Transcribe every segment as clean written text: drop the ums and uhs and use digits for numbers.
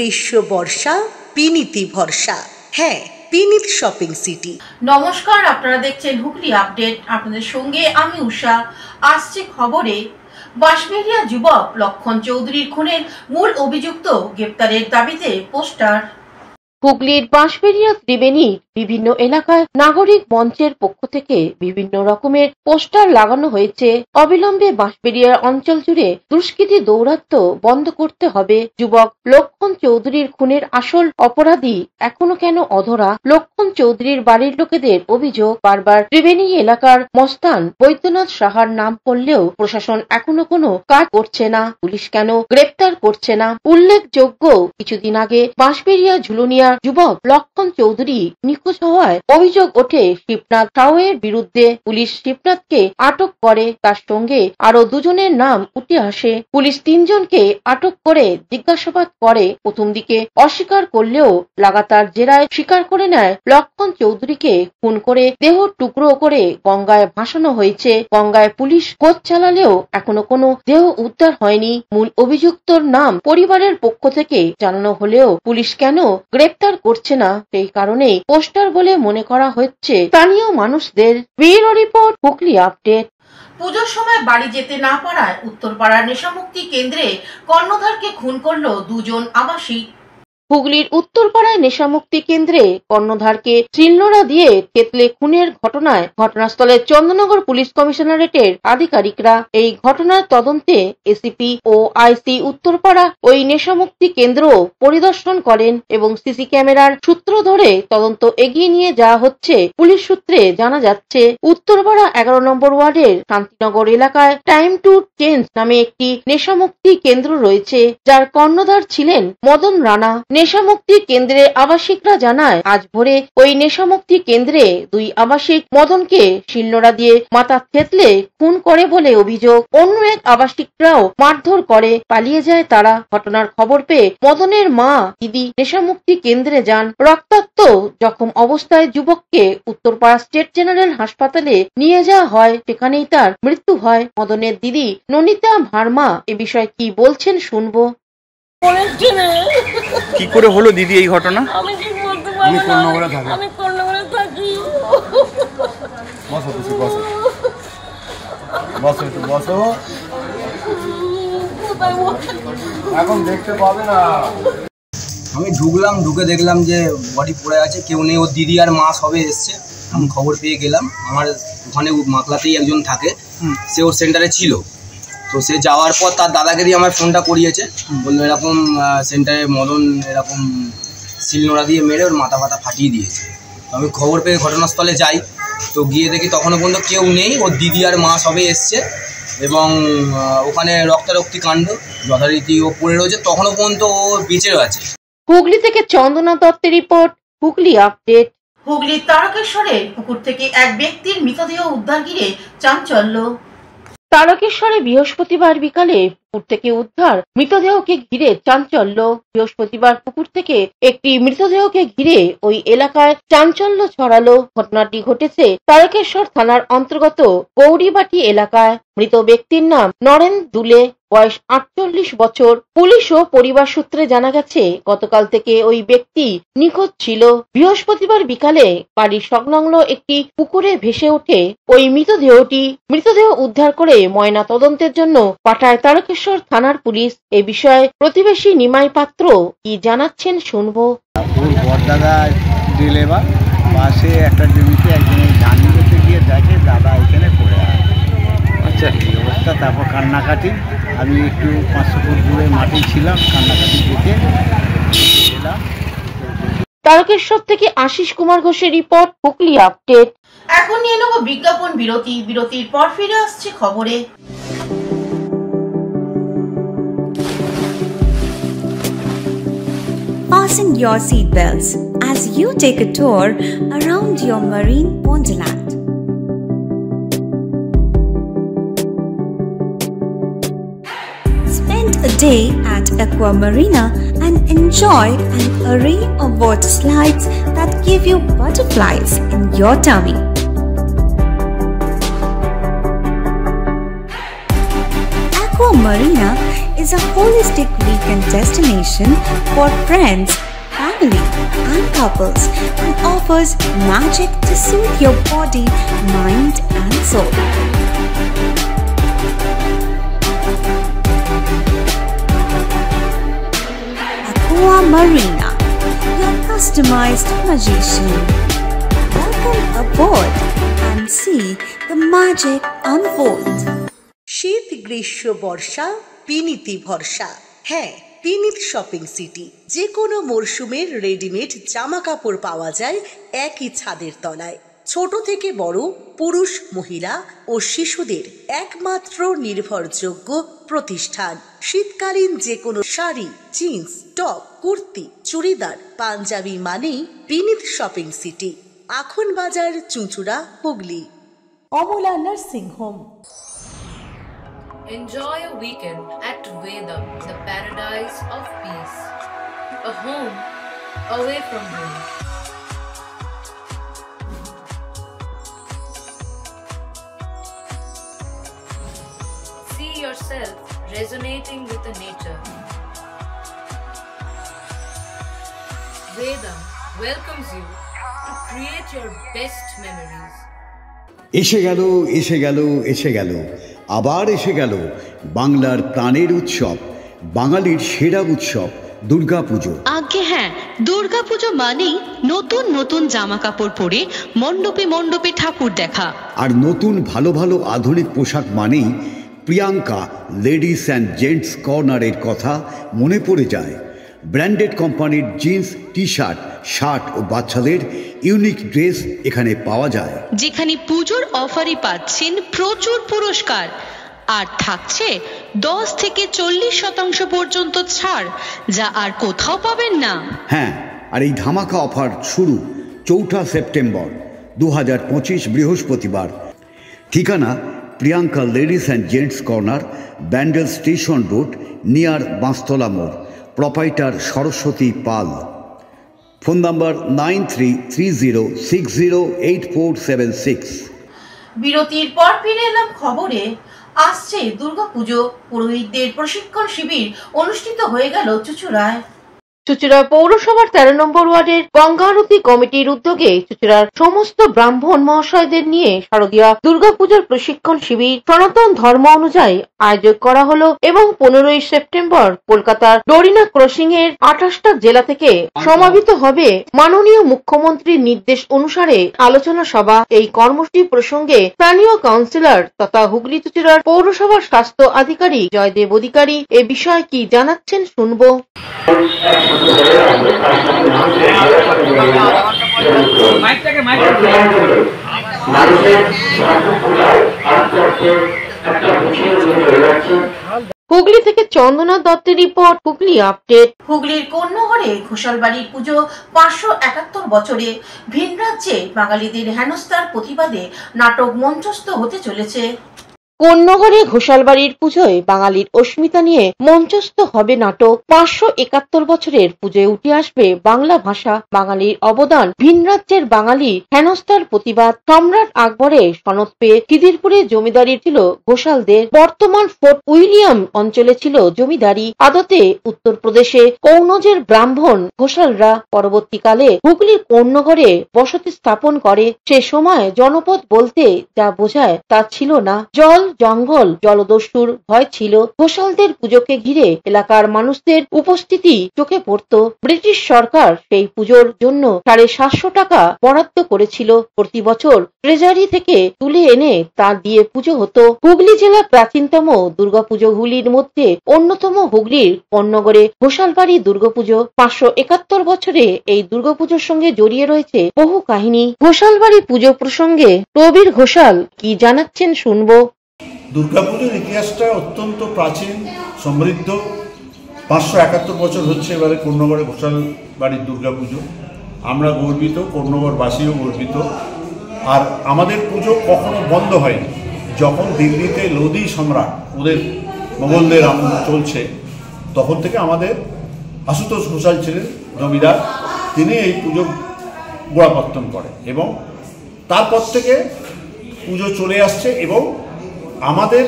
গ্রীষ্ম বর্ষা বিনীতি ভরসা। হ্যাঁ, বিনীত শপিং সিটি। নমস্কার, আপনারা দেখছেন হুগলি আপডেট। আপনাদের সঙ্গে আমি উষা। আসছে খবরে, বাঁশবেড়িয়া যুবক লক্ষণ চৌধুরীর খুনের মূল অভিযুক্ত গ্রেপ্তারের দাবিতে পোস্টার। হুগলির বাঁশবেড়িয়া ত্রিবেণী বিভিন্ন এলাকায় নাগরিক মঞ্চের পক্ষ থেকে বিভিন্ন রকমের পোস্টার লাগানো হয়েছে। অবিলম্বে বাঁশবেড়িয়া অঞ্চল জুড়ে দুষ্কৃতী দৌরাত্ম্য বন্ধ করতে হবে। যুবক লক্ষণ চৌধুরীর খুনের আসল অপরাধী এখনো কেন অধরা? লক্ষণ চৌধুরীর বাড়ির লোকেদের অভিযোগ, বারবার ত্রিবেণী এলাকার মস্তান বৈদ্যনাথ সাহার নাম করলেও প্রশাসন এখনো কোনো কাজ করছে না। পুলিশ কেন গ্রেপ্তার করছে না? উল্লেখযোগ্য, কিছুদিন আগে বাঁশবেড়িয়া ঝুলুনিয়া যুবক লক্ষণ চৌধুরী নিখোঁজ হওয়ায় অভিযোগ ওঠে শিবনাথ সাউয়ের বিরুদ্ধে। পুলিশ শিবনাথকে আটক করে, তার সঙ্গে আরো দুজনের নাম উঠে আসে। পুলিশ 3 জনকে আটক করে জিজ্ঞাসাবাদ করে। প্রথম দিকে অস্বীকার করলেও লাগাতার জেরায় স্বীকার করে নেয় লক্ষণ চৌধুরীকে খুন করে দেহ টুকরো করে গঙ্গায় ভাসানো হয়েছে। গঙ্গায় পুলিশ খোঁজ চালালেও এখনো কোনো দেহ উদ্ধার হয়নি। মূল অভিযুক্তর নাম পরিবারের পক্ষ থেকে জানানো হলেও পুলিশ কেন গ্রেপ্তার করছে না, সেই কারণে পোস্টার বলে মনে করা হচ্ছে স্থানীয় মানুষদের। Bureau report, Hooghly update. পুজোর সময় বাড়ি যেতে না পারায় উত্তরপাড়া নেশামুক্তি কেন্দ্রে কর্ণধারকে খুন করল 2 জন আবাসিক। হুগলির উত্তরপাড়ায় নেশামুক্তি কেন্দ্রে কর্ণধারকে শিলনোড়া দিয়ে থেতলে খুনের ঘটনায় ঘটনাস্থলে চন্দননগর পুলিশ কমিশনারেটের আধিকারিকরা। এই ঘটনার তদন্তে এসিপি ও আইসি উত্তরপাড়া ওই নেশামুক্তি কেন্দ্র পরিদর্শন করেন এবং সিসি ক্যামেরার সূত্র ধরে তদন্ত এগিয়ে নিয়ে যাওয়া হচ্ছে। পুলিশ সূত্রে জানা যাচ্ছে, উত্তরপাড়া 11 নম্বর ওয়ার্ডের শান্তিনগর এলাকায় টাইম টু চেঞ্জ নামে একটি নেশামুক্তি কেন্দ্র রয়েছে, যার কর্ণধার ছিলেন মদন রানা। নেশামুক্তি কেন্দ্রে আবাসিকরা জানায়, আজ ভোরে ওই নেশামুক্তি কেন্দ্রে 2 আবাসিক মদনকে শিলনোড়া দিয়ে মাথা থেতলে খুন করে বলে অভিযোগ। অন্য এক আবাসিকরাও মারধর করে পালিয়ে যায় তারা। ঘটনার খবর পেয়ে মদনের মা দিদি নেশামুক্তি কেন্দ্রে যান। রক্তাক্ত জখম অবস্থায় যুবককে উত্তরপাড়া স্টেট জেনারেল হাসপাতালে নিয়ে যাওয়া হয়, সেখানেই তার মৃত্যু হয়। মদনের দিদি ননিতা ভার্মা এ বিষয়ে কি বলছেন শুনবো। কি করে হলো দিদি এই ঘটনা? আমি ঠিক বলতে পারি না। আমি কর্ণগরে থাকি। বসো এখন দেখতে পাবে না। আমি ঢুকে দেখলাম যে বডি পড়ে আছে, কেউ নেই। ওর দিদি আর মা সবে এসছে। আমি খবর পেয়ে গেলাম। আমার ওখানে মাকলাতেই একজন থাকে, সে ওর সেন্টারে ছিল। তো সে যাওয়ার পর তার দাদাকে দিয়ে আমার ফোনটা করিয়েছে, বললো এরকম সেন্টারে মদন এরকম শিলনোড়া দিয়ে মেরে ওর মাথা ফাটিয়ে দিয়েছে। তো আমি খবর পেয়ে ঘটনাস্থলে যাই, তো গিয়ে দেখি তখনও পর্যন্ত কেউ নেই। ওর দিদি আর মা সবে এসছে এবং ওখানে রক্তারক্তি কাণ্ড যথারীতি ও পড়ে রয়েছে, তখনও পর্যন্ত ও বেঁচেও আছে। হুগলি থেকে চন্দনা দত্তের রিপোর্ট, হুগলি আপডেট। হুগলির তারকেশ্বরে পুকুর থেকে এক ব্যক্তির মৃতদেহ উদ্ধার ঘিরে চাঞ্চল্য। তারকেশ্বরে বৃহস্পতিবার বিকালে পুকুর থেকে উদ্ধার মৃতদেহকে ঘিরে চাঞ্চল্য। বৃহস্পতিবার পুকুর থেকে একটি মৃতদেহকে ঘিরে ওই এলাকায় চাঞ্চল্য ছড়ালো। ঘটনাটি ঘটেছে তারকেশ্বর থানার অন্তর্গত গৌরীবাটি এলাকায়। মৃত ব্যক্তির নাম নরেন দুলে, বয়স 48 বছর। পুলিশ ও পরিবার সূত্রে জানা গেছে, গতকাল থেকে ওই ব্যক্তি নিখোঁজ ছিল। বৃহস্পতিবার বিকালে বাড়ির সংলগ্ন একটি পুকুরে ভেসে ওঠে ওই মৃতদেহ উদ্ধার করে ময়না তদন্তের জন্য পাঠায় তারকেশ্বর থানার পুলিশ। এ বিষয়ে প্রতিবেশী নিমাই পাত্র কি জানাচ্ছেন শুনবো। বড়দাদা ডিলেভার পাশে একটা জমিতে একজনের ধান নিতে গিয়ে দেখে দাদা এখানে পড়ে আছে। আচ্ছা, এই অবস্থা। তারপর কান্নাকাটি, আমি একটু 500 ফুট দূরে মাটি ছিলাম, কান্নাকাটি দেখে এলাম। তারকেশ্বর থেকে আশিস কুমার ঘোষের রিপোর্ট, হুগলি আপডেট। এখন নিয়ে নেব বিজ্ঞাপন বিরতি। বিরতির পর ফিরে আসছে খবরে। Fasten your seatbelts as you take a tour around your marine wonderland. Spend a day at Aqua Marina and enjoy an array of water slides that give you butterflies in your tummy. Aqua Marina is a holistic weekend destination for friends, family, and couples and offers magic to soothe your body, mind, and soul. Aqua Marina, your customized magician. Welcome aboard and see the magic unfold. শীত গ্রীষ্ম বর্ষা বিনীতি ভরসা। হ্যাঁ, বিনীত shopping city. যে কোনো মরশুমের readymade জামা কাপড় পাওয়া যায় একই ছাদের তলায়। ছোট থেকে বড়, পুরুষ, মহিলা ও শিশুদের একমাত্র নির্ভরযোগ্য প্রতিষ্ঠান। শীতকালীন যে কোনো শাড়ি, জিন্স, টপ, কুর্তি, চুড়িদার, পাঞ্জাবি মানেই বিনীত শপিং সিটি। আখন বাজার, চুঁচুড়া, Hooghly. Amala nursing home. Enjoy a weekend at Vedam, the paradise of peace. A home away from home. See yourself resonating with the nature. Vedam welcomes you to create your best memories. এসে গেল এসে গেল এসে গেল আবার এসে গেল বাংলার প্রাণের উৎসব, বাঙালির সেরা উৎসব দুর্গাপুজো। আগে হ্যাঁ, দুর্গাপুজো মানেই নতুন নতুন জামা কাপড় পরে মণ্ডপে মণ্ডপে ঠাকুর দেখা। আর নতুন ভালো ভালো আধুনিক পোশাক মানেই প্রিয়াঙ্কা লেডিস অ্যান্ড জেন্টস কর্নারের কথা মনে পড়ে যায়। ব্র্যান্ডেড কোম্পানির জিন্স, টি শার্ট, শার্ট ও বাচ্চাদের ইউনিক ড্রেস এখানে পাওয়া যায়। যেখানে পুজোর অফারই পাচ্ছেন প্রচুর পুরস্কার, আর থাকছে 10 থেকে 40% পর্যন্ত ছাড়, যা আর কোথাও পাবেন না। হ্যাঁ, আর এই ধামাকা অফার শুরু 4 সেপ্টেম্বর 2025 বৃহস্পতিবার। ঠিকানা Priyanka ladies and gents corner, Bandel station road, near Banshtala মোড়। Proprietor Saraswati Pal. Phone number 9330608476। বিরতির পর ফিরে এলাম খবরে। আসছে দুর্গাপুজো, পুরোহিতদের প্রশিক্ষণ শিবির অনুষ্ঠিত হয়ে গেল চুঁচুড়ায়। চুঁচুড়া পৌরসভার 13 নম্বর ওয়ার্ডের গঙ্গা আরতি কমিটির উদ্যোগে চুঁচুড়ার সমস্ত ব্রাহ্মণ মহাশয়দের নিয়ে শারদীয়া দুর্গাপুজোর প্রশিক্ষণ শিবির সনাতন ধর্ম অনুযায়ী আয়োজন করা হলো এবং 15 সেপ্টেম্বর কলকাতার ডোরিনা ক্রসিং এর 28টা জেলা থেকে সমাবেত হবে। মাননীয় মুখ্যমন্ত্রীর নির্দেশ অনুসারে আলোচনা সভা। এই কর্মসূচি প্রসঙ্গে স্থানীয় কাউন্সিলর তথা হুগলি চুঁচুড়ার পৌরসভার স্বাস্থ্য আধিকারিক জয়দেব অধিকারী এ বিষয়ে কি জানাচ্ছেন শুনবো। হুগলি থেকে চন্দনা দত্তের রিপোর্ট, হুগলি আপডেট। হুগলির কন্যাগড়ে ঘোষালবাড়ির পুজো 571 বছরে ভিন রাজ্যে বাঙালিদের হেনস্থার প্রতিবাদে নাটক মঞ্চস্থ হতে চলেছে। কন্যাগড়ে ঘোষালবাড়ির পুজোয় বাঙালির অস্মিতা নিয়ে মঞ্চস্থ হবে নাটক। 571 বছরের পুজোয় উঠে আসবে বাংলা ভাষা, বাঙালির অবদান, ভিন রাজ্যের বাঙালি হেনস্থার প্রতিবাদ। সম্রাট আকবরের সনদ পেয়ে খিদিরপুরে জমিদারি ছিল ঘোষালদের। বর্তমান ফোর্ট উইলিয়াম অঞ্চলে ছিল জমিদারি। আদতে উত্তরপ্রদেশে কৌনজের ব্রাহ্মণ ঘোষালরা পরবর্তীকালে হুগলির কন্যাগড়ে বসতি স্থাপন করে। সে সময় জনপদ বলতে যা বোঝায় তা ছিল না। জল, জঙ্গল, জলদস্যুর ভয় ছিল। ঘোষালদের পুজোকে ঘিরে এলাকার মানুষদের উপস্থিতি চোখে পড়ত। ব্রিটিশ সরকার সেই পুজোর জন্য 750 টাকা বরাদ্দ করেছিল। প্রতি বছর ট্রেজারি থেকে তুলে এনে তা দিয়ে পুজো হতো। হুগলি জেলা প্রাচীনতম দুর্গাপুজোগুলির মধ্যে অন্যতম হুগলির কন্যাগড়ে ঘোষালবাড়ি দুর্গাপুজো। 571 বছরে এই দুর্গাপুজোর সঙ্গে জড়িয়ে রয়েছে বহু কাহিনী। ঘোষালবাড়ি পুজো প্রসঙ্গে প্রবীর ঘোষাল কি জানাচ্ছেন শুনবো। দুর্গাপুজোর ইতিহাসটা অত্যন্ত প্রাচীন, সমৃদ্ধ। 571 বছর হচ্ছে এবারে কন্যাগড়ে ঘোষালবাড়ির দুর্গাপুজো। আমরা গর্বিত, কন্যাগড়বাসীও গর্বিত। আর আমাদের পুজো কখনো বন্ধ হয়নি। যখন দিল্লিতে লোদি সম্রাট, ওদের মোগলদের আমল চলছে, তখন থেকে আমাদের আশুতোষ ঘোষাল ছিলেন জমিদার, তিনি এই পুজো গোড়াপত্তন করেন এবং তারপর থেকে পুজো চলে আসছে। এবং আমাদের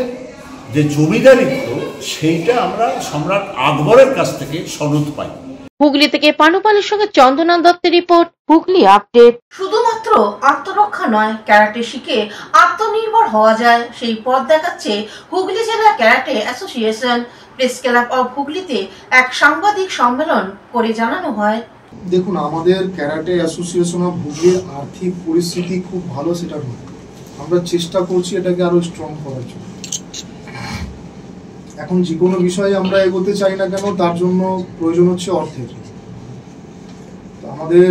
যে জমিদারিত্ব সেইটা আমরা সম্রাট আকবরের কাছ থেকে সনদ পাই। হুগলি থেকে পানুপালের সঙ্গে চন্দনা দত্তের রিপোর্ট, হুগলি আপডেট। শুধুমাত্র আত্মরক্ষা নয়, ক্যারাটে শিখে আত্মনির্ভর হওয়া যায় সেই পথ দেখাচ্ছে হুগলি জেলা karate association. Press club of হুগলিতে এক সাংবাদিক সম্মেলন করে জানানো হয়, দেখুন, আমাদের ক্যারাটে অ্যাসোসিয়েশন অফ হুগলির আর্থিক পরিস্থিতি খুব ভালো সেটা নয়, আমরা চেষ্টা করছি এটাকে আরো স্ট্রং করার জন্য। এখন যে কোনো বিষয়ে আমরা এগোতে চাই না কেন, তার জন্য প্রয়োজন হচ্ছে অর্থের। আমাদের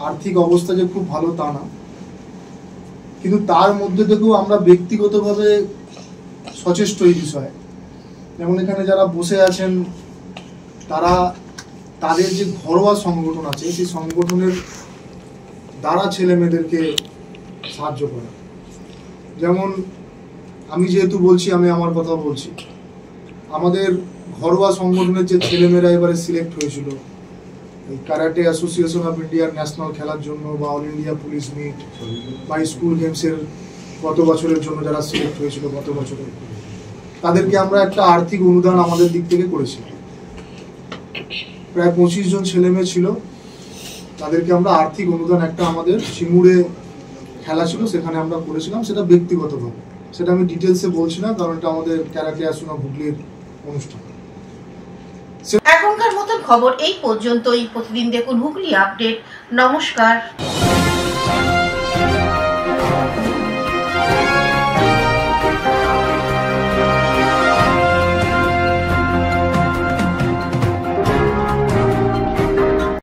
আর্থিক অবস্থা যে খুব ভালো তা না, কিন্তু তার মধ্যে থেকেও আমরা ব্যক্তিগতভাবে সচেষ্ট এই বিষয়ে। যেমন এখানে যারা বসে আছেন তারা তাদের যে ঘরোয়া সংগঠন আছে সেই সংগঠনের দ্বারা ছেলে মেয়েদেরকে সাহায্য করা। যেমন আমি যেহেতু বলছি, আমি আমার কথা বলছি, আমাদের ঘরোয়া সংগঠনের যে ছেলেমেয়েরা এবারে সিলেক্ট হয়েছিল এই ক্যারাটে অ্যাসোসিয়েশন অফ ইন্ডিয়ার ন্যাশনাল খেলার জন্য বা অল ইন্ডিয়া পুলিশ মিট বা স্কুল গেমসের গত বছরের জন্য যারা সিলেক্ট হয়েছিল গত বছরে, তাদেরকে আমরা একটা আর্থিক অনুদান আমাদের দিক থেকে করেছিলাম। প্রায় 25 জন ছেলে মেয়ে ছিল, তাদেরকে আমরা আর্থিক অনুদান একটা আমাদের সিঙ্গুরে খেলা ছিল সেখানে আমরা করেছিলাম, সেটা ব্যক্তিগতভাবে। সেটা আমি ডিটেলসে বলছি না, কারণ এটা আমাদের ক্যারাটে অ্যাসোসিয়েশন অফ হুগলির অনুষ্ঠান। এখনকার মতন খবর এই পর্যন্তই। প্রতিদিন দেখুন হুগলি আপডেট। নমস্কার।